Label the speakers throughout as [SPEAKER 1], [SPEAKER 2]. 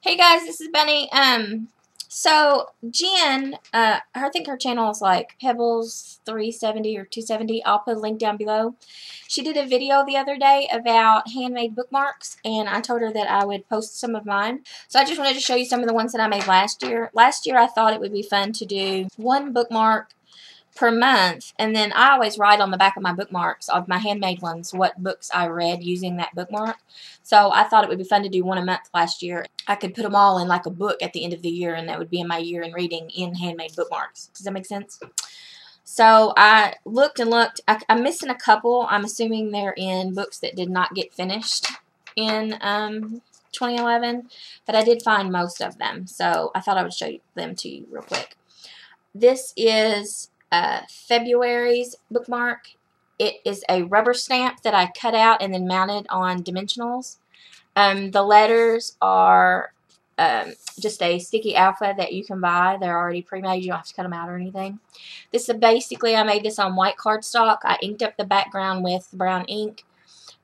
[SPEAKER 1] Hey guys, this is Benny. So Jen, I think her channel is like Pebbles 370 or 270. I'll put a link down below. She did a video the other day about handmade bookmarks, and I told her that I would post some of mine. So I just wanted to show you some of the ones that I made last year. Last year I thought it would be fun to do one bookmark per month, and then I always write on the back of my bookmarks, of my handmade ones, what books I read using that bookmark. So I thought it would be fun to do one a month last year. I could put them all in like a book at the end of the year, and that would be in my year in reading in handmade bookmarks. Does that make sense? So I looked and looked. I'm missing a couple. I'm assuming they're in books that did not get finished in 2011, but I did find most of them, so I thought I would show them to you real quick. This is February's bookmark. It is a rubber stamp that I cut out and then mounted on dimensionals. The letters are just a sticky alpha that you can buy. They're already pre-made. You don't have to cut them out or anything. This is basically, I made this on white cardstock. I inked up the background with brown ink.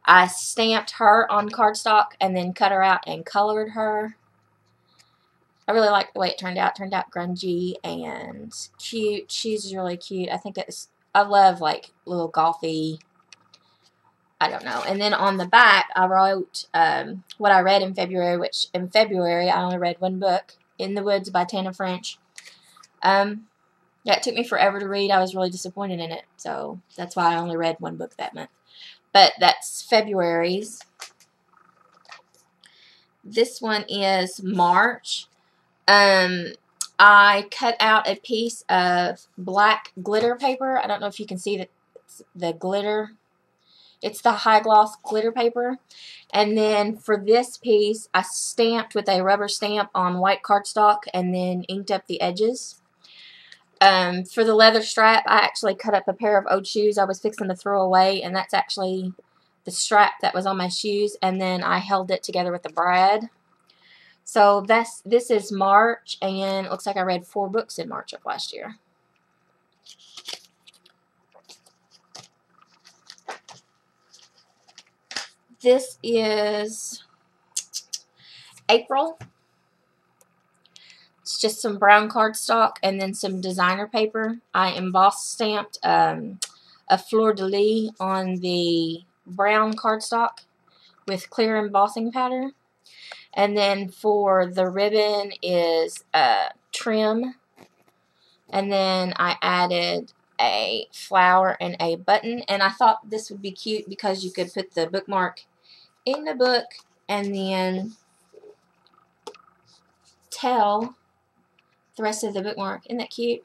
[SPEAKER 1] I stamped her on cardstock and then cut her out and colored her. I really like the way it turned out. It turned out grungy and cute. She's really cute. I think I love like little golfy, I don't know. And then on the back, I wrote what I read in February, which in February I only read one book, In the Woods by Tana French. Yeah, it took me forever to read. I was really disappointed in it, so that's why I only read one book that month. But that's February's. This one is March. I cut out a piece of black glitter paper. I don't know if you can see the glitter. It's the high gloss glitter paper. And then for this piece, I stamped with a rubber stamp on white cardstock and then inked up the edges. For the leather strap, I actually cut up a pair of old shoes I was fixing to throw away, and that's actually the strap that was on my shoes, and then I held it together with a brad. So this is March, and it looks like I read 4 books in March of last year. This is April. It's just some brown cardstock and then some designer paper. I emboss stamped a fleur-de-lis on the brown cardstock with clear embossing powder. And then for the ribbon is trim. And then I added a flower and a button. And I thought this would be cute because you could put the bookmark in the book and then tell the rest of the bookmark. Isn't that cute?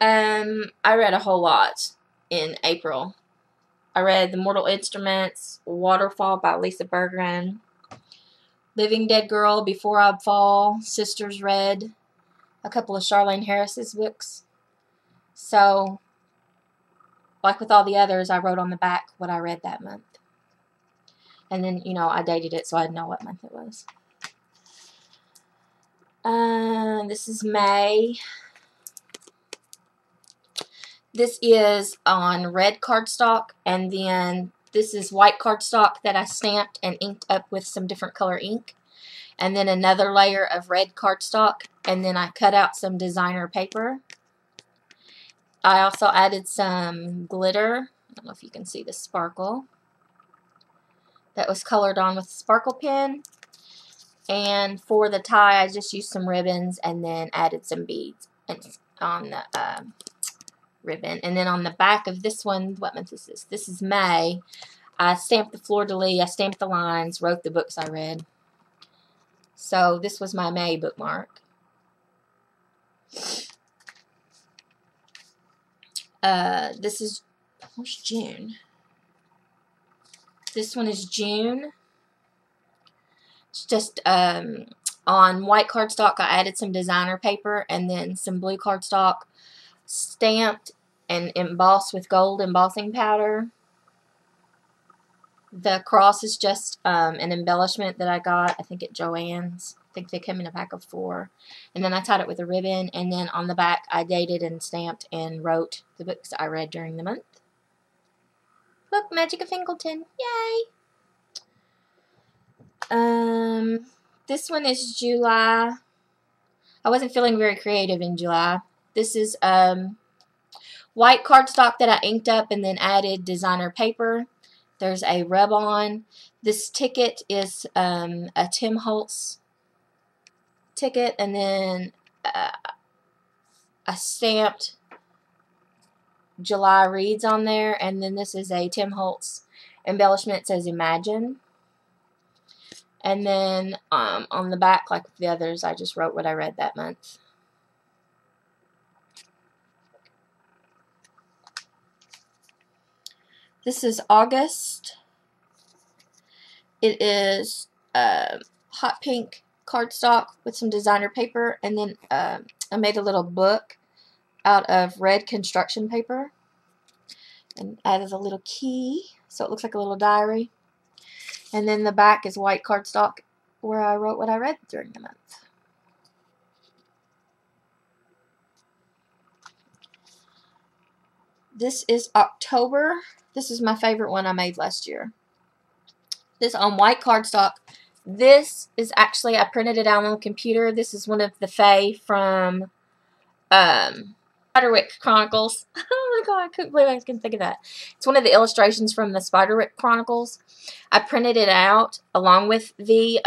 [SPEAKER 1] I read a whole lot in April. I read The Mortal Instruments, Waterfall by Lisa Bergren, Living Dead Girl, Before I Fall, Sisters Red, a couple of Charlene Harris's books. So, like with all the others, I wrote on the back what I read that month. And then, you know, I dated it so I'd know what month it was. This is May. This is on red cardstock, and then this is white cardstock that I stamped and inked up with some different color ink. And then another layer of red cardstock, and then I cut out some designer paper. I also added some glitter. I don't know if you can see the sparkle. That was colored on with a sparkle pen. And for the tie, I just used some ribbons and then added some beads on the ribbon. And then on the back of this one, what month is this? This is May. I stamped the fleur-de-lis, I stamped the lines, wrote the books I read. So this was my May bookmark. This is, where's June? This one is June. It's just on white cardstock. I added some designer paper and then some blue cardstock, stamped and embossed with gold embossing powder. The cross is just an embellishment that I got, I think at Joann's. I think they come in a pack of 4. And then I tied it with a ribbon, and then on the back I dated and stamped and wrote the books I read during the month. Look, Magic of Ingleton. Yay! This one is July. I wasn't feeling very creative in July. This is white cardstock that I inked up and then added designer paper. There's a rub-on. This ticket is a Tim Holtz ticket, and then I stamped July reads on there, and then this is a Tim Holtz embellishment. It says Imagine. And then on the back, like with the others, I just wrote what I read that month. This is August. It is hot pink cardstock with some designer paper, and then I made a little book out of red construction paper and added a little key so it looks like a little diary. And then the back is white cardstock where I wrote what I read during the month. This is October. This is my favorite one I made last year. This on white cardstock. This is actually, I printed it out on the computer. This is one of the Faye from Spiderwick Chronicles. Oh my god, I couldn't believe I couldn't think of that. It's one of the illustrations from the Spiderwick Chronicles. I printed it out along with the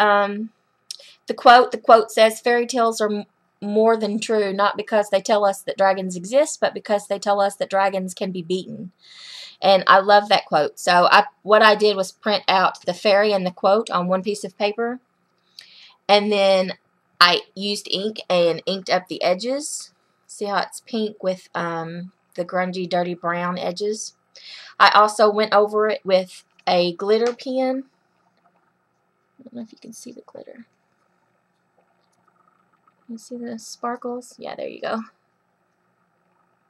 [SPEAKER 1] quote. The quote says, "Fairy tales are more than true, not because they tell us that dragons exist, but because they tell us that dragons can be beaten." And I love that quote. So what I did was print out the fairy and the quote on one piece of paper. And then I used ink and inked up the edges. See how it's pink with the grungy, dirty brown edges. I also went over it with a glitter pen. I don't know if you can see the glitter. You see the sparkles? Yeah, there you go.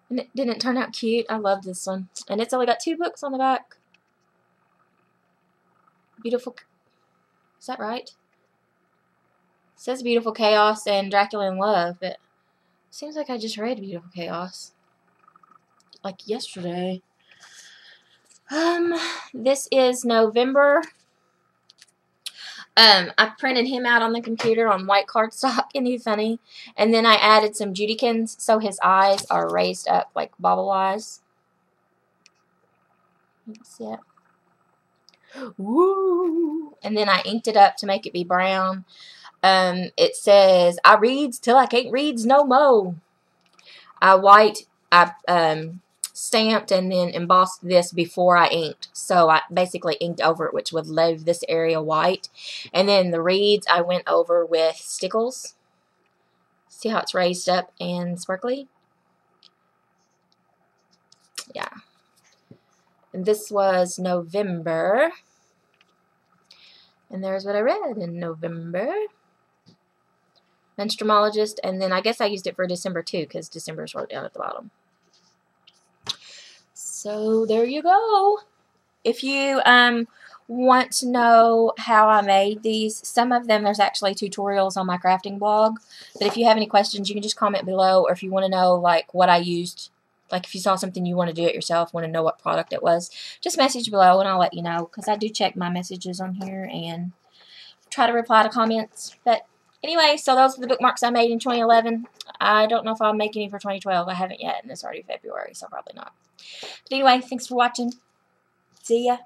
[SPEAKER 1] And it didn't turn out cute. I love this one. And it's only got 2 books on the back. Beautiful. Is that right? It says Beautiful Chaos and Dracula in Love, but it seems like I just read Beautiful Chaos. Like yesterday. This is November. I printed him out on the computer on white cardstock, and he's funny. And then I added some Judykins so his eyes are raised up like bobble eyes. You can see it. Woo! And then I inked it up to make it be brown. It says, "I reads till I can't reads no mo." I stamped and then embossed this before I inked. So I basically inked over it, which would leave this area white. And then the reeds I went over with stickles. See how it's raised up and sparkly? Yeah. And this was November. And there's what I read in November. Menstruologist. And then I guess I used it for December too, because December's wrote down at the bottom. So there you go. If you want to know how I made these, some of them there's actually tutorials on my crafting blog. But if you have any questions, you can just comment below, or if you want to know like what I used, like if you saw something you want to do it yourself, want to know what product it was, just message below and I'll let you know, because I do check my messages on here and try to reply to comments. But anyway, so those are the bookmarks I made in 2011. I don't know if I'll make any for 2012. I haven't yet, and it's already February, so probably not. But anyway, thanks for watching. See ya.